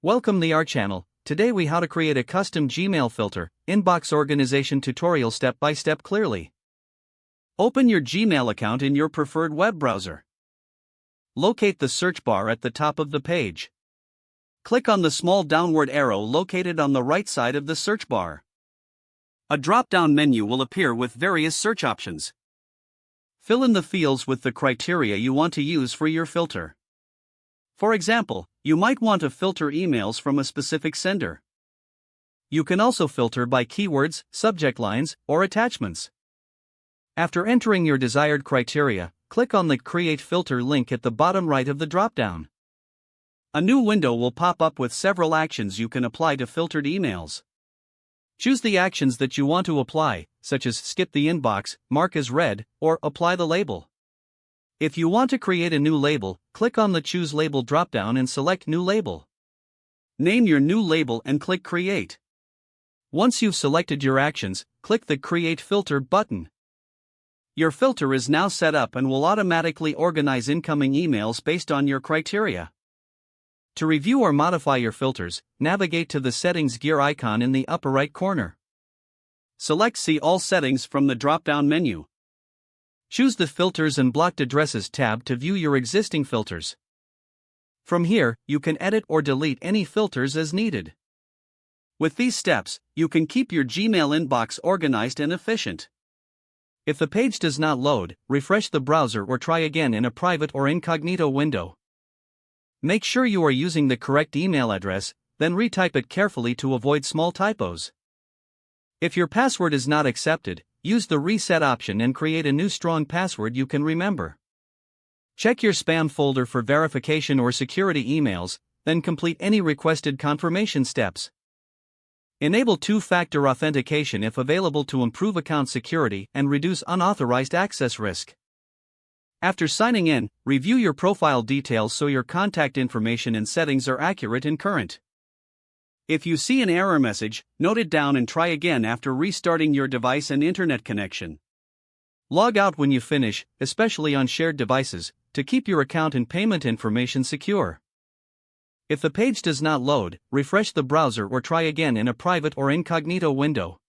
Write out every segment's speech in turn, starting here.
Welcome to our channel. Today we how to create a custom Gmail filter, inbox organization tutorial step by step clearly. Open your Gmail account in your preferred web browser. Locate the search bar at the top of the page. Click on the small downward arrow located on the right side of the search bar. A drop-down menu will appear with various search options. Fill in the fields with the criteria you want to use for your filter. For example, you might want to filter emails from a specific sender. You can also filter by keywords, subject lines, or attachments. After entering your desired criteria, click on the Create Filter link at the bottom right of the drop-down. A new window will pop up with several actions you can apply to filtered emails. Choose the actions that you want to apply, such as skip the inbox, mark as read, or apply the label. If you want to create a new label, click on the Choose Label drop-down and select New Label. Name your new label and click Create. Once you've selected your actions, click the Create Filter button. Your filter is now set up and will automatically organize incoming emails based on your criteria. To review or modify your filters, navigate to the Settings gear icon in the upper right corner. Select See All Settings from the drop-down menu. Choose the Filters and Blocked Addresses tab to view your existing filters. From here, you can edit or delete any filters as needed. With these steps, you can keep your Gmail inbox organized and efficient. If the page does not load, refresh the browser or try again in a private or incognito window. Make sure you are using the correct email address, then retype it carefully to avoid small typos. If your password is not accepted, use the Reset option and create a new strong password you can remember. Check your spam folder for verification or security emails, then complete any requested confirmation steps. Enable two-factor authentication if available to improve account security and reduce unauthorized access risk. After signing in, review your profile details so your contact information and settings are accurate and current. If you see an error message, note it down and try again after restarting your device and internet connection. Log out when you finish, especially on shared devices, to keep your account and payment information secure. If the page does not load, refresh the browser or try again in a private or incognito window.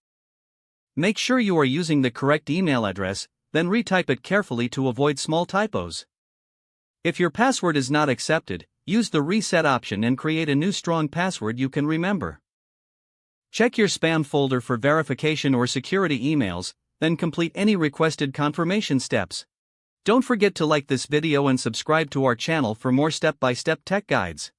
Make sure you are using the correct email address, then retype it carefully to avoid small typos. If your password is not accepted, use the Reset option and create a new strong password you can remember. Check your spam folder for verification or security emails, then complete any requested confirmation steps. Don't forget to like this video and subscribe to our channel for more step-by-step tech guides.